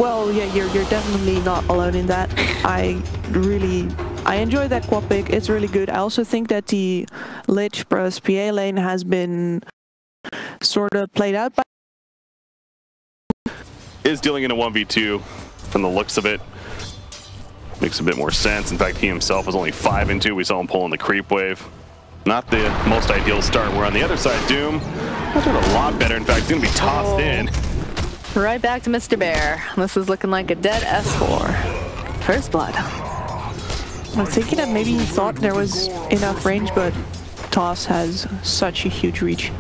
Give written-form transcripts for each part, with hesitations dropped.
Well, yeah, you're definitely not alone in that. I enjoy that quad pick. It's really good. I also think that the Lich plus PA lane has been sort of played out by... Is dealing in a 1v2 from the looks of it. Makes a bit more sense. In fact, he himself was only 5 and 2. We saw him pulling the creep wave. Not the most ideal start. We're on the other side, Doom. That's doing a lot better. In fact, he's going to be tossed in. Right back to Mr. Bear. This is looking like a dead S4. First blood. I'm thinking that maybe he thought there was enough range, but Toss has such a huge reach.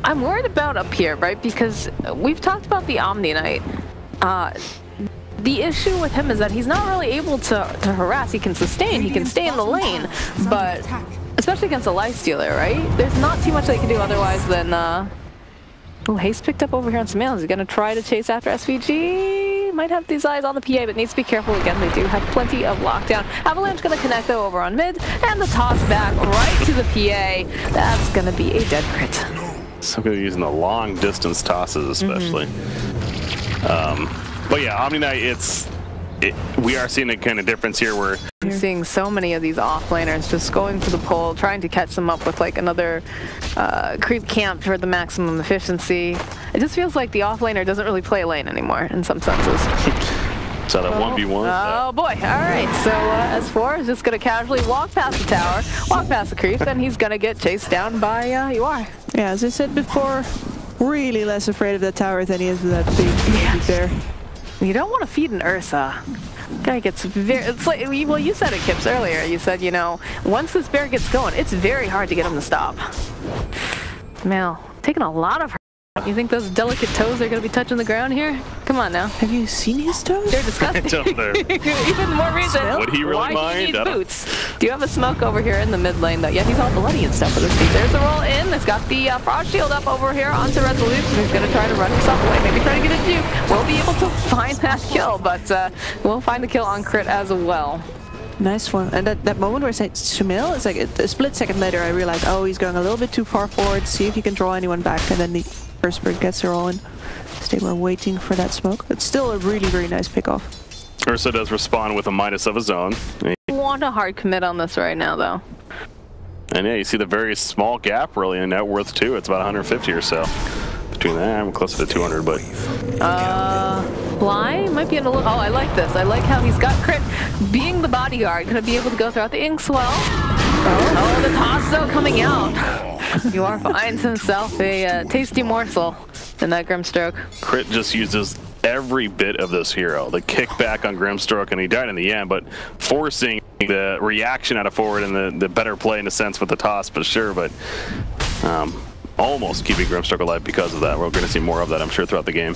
I'm worried about up here, right? Because we've talked about the Omni Knight. The issue with him is that he's not really able to harass. He can sustain, he can stay in the lane, but especially against a life stealer, right? There's not too much they can do otherwise than... Oh, Haste picked up over here on Smail. He's gonna try to chase after SVG. Might have these eyes on the PA, but needs to be careful again. They do have plenty of lockdown. Avalanche gonna connect though over on mid, and the toss back right to the PA. That's gonna be a dead crit. So good using the long distance tosses, especially. But yeah, Omni Knight, we are seeing a kind of difference here where I'm seeing so many of these offlaners just going for the pole, trying to catch them up with like another creep camp for the maximum efficiency. It just feels like the offlaner doesn't really play lane anymore in some senses. So that 1v1. Oh boy, alright, so S4 is just going to casually walk past the tower, walk past the creep, and he's going to get chased down by UR. Yeah, as I said before, really less afraid of that tower than he is of that big bear. You don't want to feed an Ursa. Guy gets very, it's like, well, you said it, Kips, earlier. You said, you know, once this bear gets going, it's very hard to get him to stop. Mel, taking a lot of her. You think those delicate toes are going to be touching the ground here? Come on now. Have you seen his toes? They're disgusting. Even more reason would he really why mind? he needs boots. Do you have a smoke over here in the mid lane though? Yeah, he's all bloody and stuff with his feet. There's the roll in. It's got the frost shield up over here onto Resolute. He's going to try to run himself away. Maybe try to get a juke. We'll be able to find that kill, but we'll find the kill on crit as well. Nice one. And that moment where I said Sumil, it's like a split second later I realized, oh, he's going a little bit too far forward. See if he can draw anyone back, and then the first bird gets her all in. They were waiting for that smoke. It's still a really, really nice pickoff. Ursa does respond with a minus of his own. I want a hard commit on this right now, though. And yeah, you see the very small gap really in net worth too. It's about 150 or so between that. I'm closer to 200, but Fly might be in a little. Oh, I like this. I like how he's got crit. Being the bodyguard, gonna be able to go throughout the Inkswell. Oh, the toss though coming out. UR finds himself a tasty morsel in that Grimstroke. Crit just uses every bit of this hero. The kickback on Grimstroke, and he died in the end, but forcing the reaction out of forward and the better play in a sense with the toss, for sure, but almost keeping Grimstroke alive because of that. We're going to see more of that, I'm sure, throughout the game.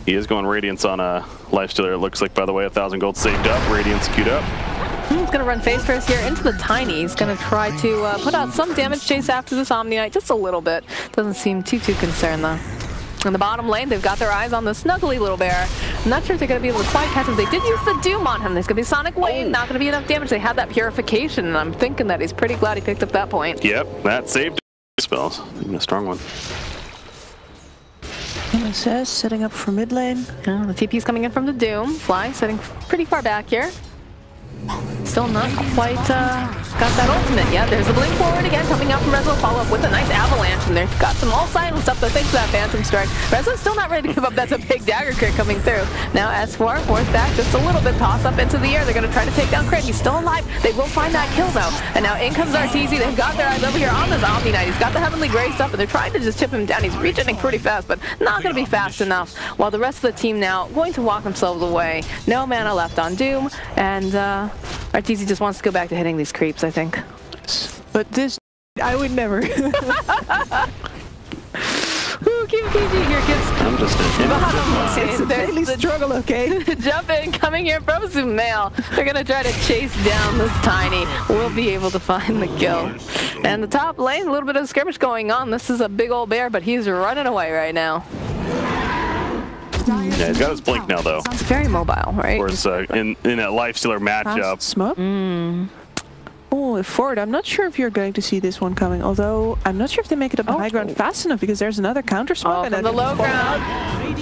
He is going Radiance on a Lifestealer, it looks like, by the way. 1,000 gold saved up, Radiance queued up. He's going to run face first here into the Tiny. He's going to try to put out some damage chase after this Omni Knight, just a little bit. Doesn't seem too concerned, though. In the bottom lane, they've got their eyes on the snuggly little bear. I'm not sure if they're going to be able to quite catch him. They did use the Doom on him. There's going to be Sonic Wave, not going to be enough damage. They had that Purification, and I'm thinking that he's pretty glad he picked up that point. Yep, that saved spells. A strong one. MSS setting up for mid lane. The TP's coming in from the Doom. Fly sitting pretty far back here. Still not quite got that ultimate yet. There's a blink forward again coming out from Rezo. Follow up with a nice avalanche, and they've got some all silenced up. Thanks for that Phantom Strike. Rezo's still not ready to give up. That's a big dagger crit coming through. Now S4 forced back just a little bit. Toss up into the air. They're going to try to take down crit. He's still alive. They will find that kill though. And now in comes RTZ. They've got their eyes over here on this Omni Knight. He's got the Heavenly Grace up, and they're trying to just chip him down. He's regenerating pretty fast, but not going to be fast enough. While the rest of the team now going to walk themselves away. No mana left on Doom, and RTZ just wants to go back to hitting these creeps, I think. But this, I would never. Ooh, keep KG here, kids. I'm just It's a daily struggle, okay? Jump in, coming here from Sumail. They're gonna try to chase down this Tiny. We'll be able to find the kill. And the top lane, a little bit of skirmish going on. This is a big old bear, but he's running away right now. Yeah, he's got his blink now, though. It's very mobile, right? Of course, in a Lifestealer matchup. Smoke? Oh, forward. I'm not sure if you're going to see this one coming, although I'm not sure if they make it up the high ground fast enough because there's another counter smoke. Oh, from the low ground.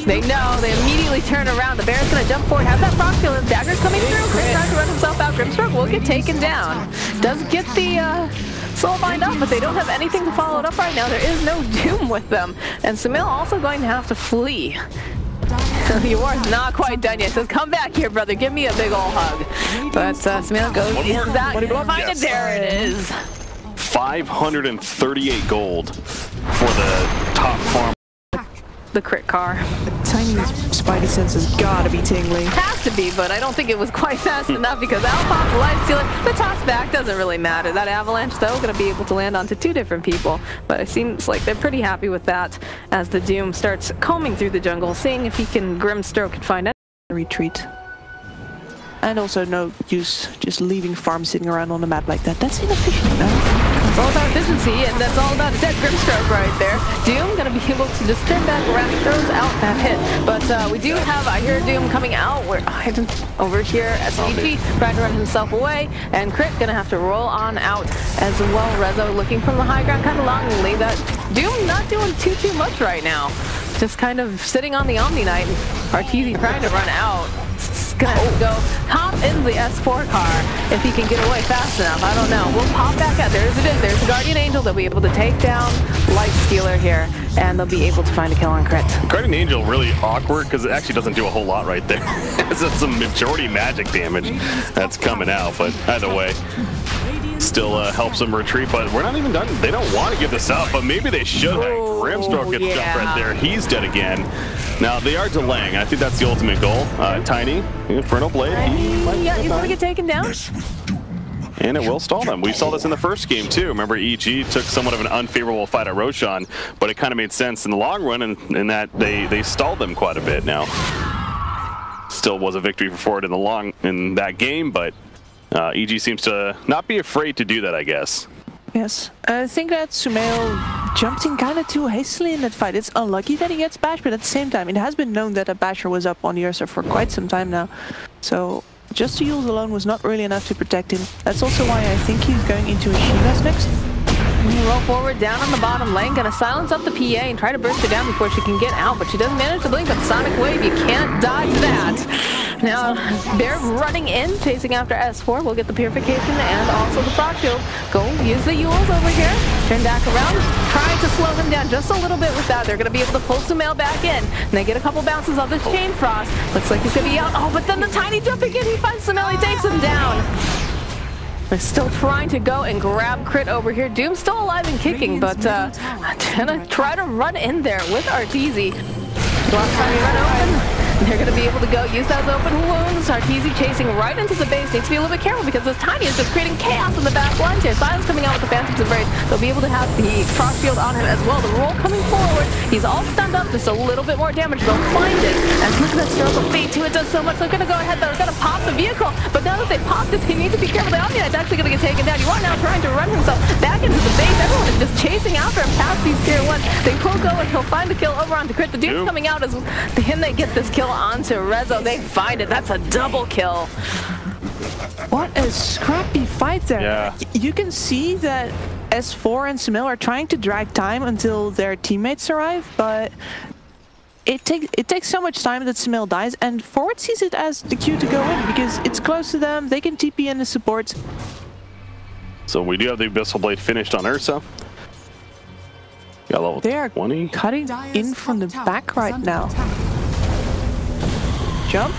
They know. They immediately turn around. The Baron's going to jump forward. Has that frost field. And Dagger's coming through. Chris trying to run himself out. Grimstroke will get taken down. Does get the soulbind up, but they don't have anything to follow it up right now. There is no Doom with them. And Samil also going to have to flee. Your war's not quite done yet. Says, come back here, brother. Give me a big ol' hug. But Samil goes, is that? Find it. There it is. 538 gold for the top farm. The crit car. Tiny spidey sense has gotta be tingling. Has to be, but I don't think it was quite fast enough because Al popped the life stealer. The toss back doesn't really matter. That avalanche, though, going to be able to land onto 2 different people. But it seems like they're pretty happy with that as the Doom starts combing through the jungle, seeing if he can Grimstroke and find a retreat. And also no use just leaving farm sitting around on the map like that. That's inefficient, no? It's all about efficiency, and that's all about a dead Grimstroke right there. Doom gonna be able to just turn back around. He throws out that hit, but we do have, I hear Doom coming out. We're over here. SEG trying to run himself away, and Crit gonna have to roll on out as well. Rezo looking from the high ground kind of longingly. That Doom not doing too much right now. Just kind of sitting on the Omni Knight. Arteezy trying to run out. Gonna have to go hop in the S4 car if he can get away fast enough. I don't know. We'll pop back out. There's the Guardian Angel. They'll be able to take down Light Stealer here, and they'll be able to find a kill on Crit. Guardian Angel really awkward because it actually doesn't do a whole lot right there. It's just some majority magic damage that's coming out, but either way, still helps them retreat. But we're not even done. They don't want to give this up, but maybe they should. Grimstroke gets jumped right there. He's dead again. Now they are delaying. I think that's the ultimate goal. Tiny, Inferno Blade. Yeah, he's gonna get taken down. And it will stall them. We saw this in the first game too. Remember, EG took somewhat of an unfavorable fight at Roshan, but it kind of made sense in the long run in that they stalled them quite a bit. Now, still was a victory for Forward in that game, but EG seems to not be afraid to do that, I guess. Yes, I think that Sumail jumped in kind of too hastily in that fight. It's unlucky that he gets bashed, but at the same time, it has been known that a basher was up on the Ursa for quite some time now. So just to use alone was not really enough to protect him. That's also why I think he's going into a Shivas next. Roll forward, down on the bottom lane, gonna silence up the PA and try to burst her down before she can get out, but she doesn't manage to blink, but Sonic Wave, you can't dodge that. Now, they're running in, chasing after S4. We'll get the Purification and also the Frost Shield. Go use the Yules over here, turn back around, trying to slow them down just a little bit with that. They're gonna be able to pull Sumail back in, and they get a couple bounces of this Chain Frost. Looks like he's gonna be out. Oh, but then the Tiny jumping in, he finds Sumail, he takes him down. They're still trying to go and grab Crit over here. Doom's still alive and kicking, but gonna try to run in there with Arteezy. Last time you run open, they're going to be able to go use those open wounds. Arteezy chasing right into the base. Needs to be a little bit careful because this Tiny is just creating chaos in the back lines here. Silence coming out with the Phantoms Embrace. They'll be able to have the Frost Shield on him as well. The roll coming forward. He's all stunned up. Just a little bit more damage. They'll find it. And look at that stroke of fate too. It does so much. They're going to go ahead. They're going to pop the vehicle. But now that they popped it, they need to be careful. The Omni Knight's actually going to get taken down. You are now trying to run himself back into the base. Everyone is just chasing after him past these tier 1s. They will go and he'll find the kill over onto Crit. The Doom's coming out as him. They get this kill onto Rezo. They find it. That's a double kill. What a scrappy fight there. Yeah. You can see that S4 and Sumail are trying to drag time until their teammates arrive, but it takes so much time that Sumail dies, and Forward sees it as the cue to go in because it's close to them. They can TP in the supports. So we do have the Abyssal Blade finished on Ursa. Got level They are 20. cutting in from the back right now. Jump.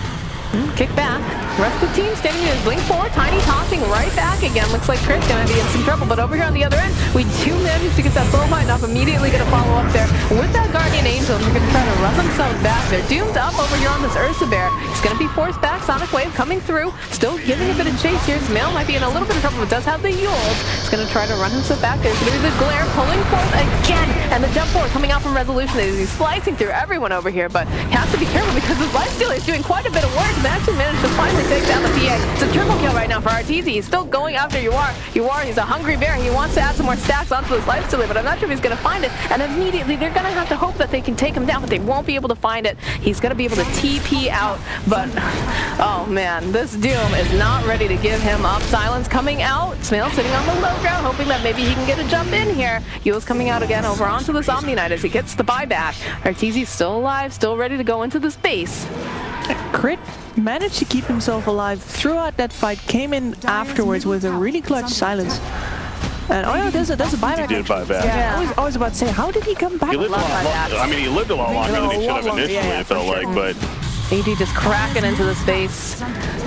Kick back. Rest of the team standing here. Blink forward. Tiny tossing right back again. Looks like Crit's going to be in some trouble. But over here on the other end, we do manage to get that soul bind off. Immediately going to follow up there with that Guardian Angel. They're going to try to run themselves back. They're doomed up over here on this Ursa Bear. He's going to be forced back. Sonic Wave coming through. Still giving a bit of chase here. Sumail might be in a little bit of trouble, but does have the Yules. He's going to try to run himself back. There's going to be the Glare pulling forth again. And the jump forward coming out from Resolution. He's slicing through everyone over here, but he has to be careful because his Life Stealer is doing quite a bit of work. they actually managed to finally take down the PA. It's a triple kill right now for RTZ. He's still going after Uar. Uar, he's a hungry bear. He wants to add some more stacks onto this lifestealer, but I'm not sure if he's going to find it. And immediately, they're going to have to hope that they can take him down, but they won't be able to find it. He's going to be able to TP out, but oh man, this Doom is not ready to give him up. Silence coming out. Smail sitting on the low ground, hoping that maybe he can get a jump in here. Yule's coming out again over onto this Omni Knight as he gets the buyback. Arteezy's still alive, still ready to go into the space. Crit managed to keep himself alive throughout that fight, came in afterwards with a really clutch silence. And oh no, there's a buyback. He did buyback. Yeah, I was about to say, how did he come back? He lived a lot longer. I mean, he lived a lot longer than he should have initially, it felt like, but... AD just cracking into the space.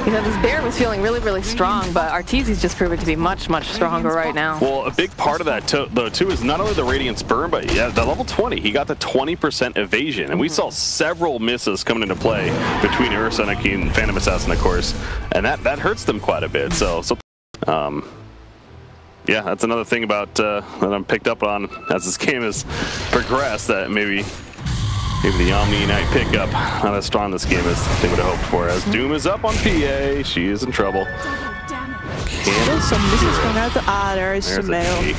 You know, this bear was feeling really, really strong, but Arteezy's just proven to be much, much stronger right now. Well, a big part of that, though, too, is not only the Radiant's Burn, but yeah, the level 20, he got the 20% evasion, and we saw several misses coming into play between Ursa and Phantom Assassin, of course, and that hurts them quite a bit. So yeah, that's another thing about that I'm picked up on as this game has progressed, that maybe the Omni Knight pickup not as strong this game as they would have hoped for. As Doom is up on PA, she is in trouble. Still some misses coming out. There is Samael.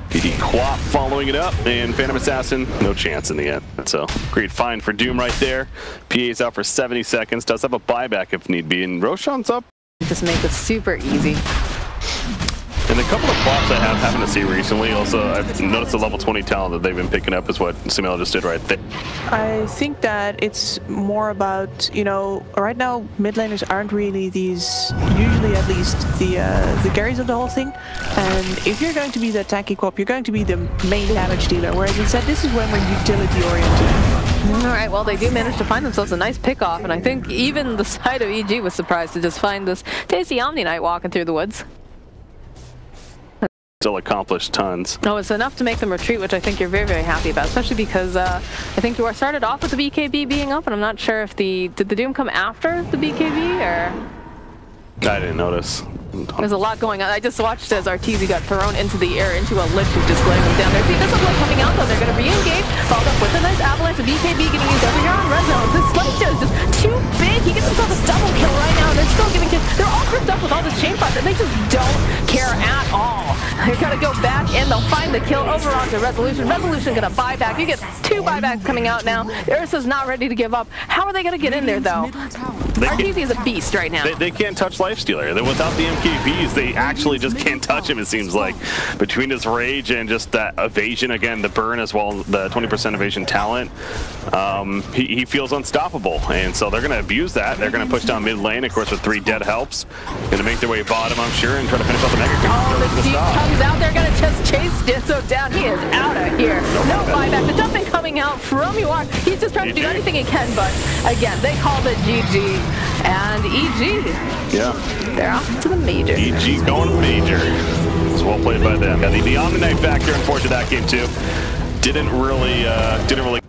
PD Quap following it up, and Phantom Assassin, no chance in the end. So, great find for Doom right there. PA's out for 70 seconds, does have a buyback if need be, and Roshan's up. Just make it super easy. And a couple of plops I have happened to see recently, also I've noticed the level 20 talent that they've been picking up is what Samael just did right there. I think that it's more about, you know, right now mid laners aren't really these, usually at least, the carries of the whole thing. And if you're going to be the tanky co-op, you're going to be the main damage dealer, whereas instead this is when we're utility oriented. Alright, well they do manage to find themselves a nice pick-off, and I think even the side of EG was surprised to just find this tasty Omni Knight walking through the woods. Still accomplished tons. No, it's enough to make them retreat, which I think you're very, very happy about, especially because I think you are started off with the BKB being up, and I'm not sure if did the Doom come after the BKB, or? I didn't notice. There's a lot going on. I just watched as Arteezy got thrown into the air into a lich who's just glaring down there. See, this is what's coming out though. They're going to re-engage, followed up with a nice avalanche of BKB getting used over here on red zone. This Sledge is just too big. He gets himself a double kill right now, and they're still giving kills. They're all grouped up with all this chain flash, and they just don't care at all. They're going to go back in. They'll find the kill over onto Resolution. Resolution going to buy back. You get 2 buybacks coming out now. Ursa's not ready to give up. How are they going to get in there though? Arteezy is a beast right now. They can't touch Lifestealer. Without the MKBs, they actually just can't touch him, it seems like. Between his rage and just that evasion, again, the burn as well, the 20% evasion talent, he feels unstoppable. And so they're going to abuse that. They're going to push down mid lane, of course, with 3 dead helps. Going to make their way bottom, I'm sure, and try to finish off the mega creep. Oh, the Jeep comes out. They're going to just chase Stitzo down. He is out of here. No buyback. The jumping coming out from Uar. He's just trying to do anything he can, but again, they called it GG. And EG. Yeah. They're off to the major. EG going major. It's well played by them. Yeah, the Omni Knight factor, unfortunately, that game too. Didn't really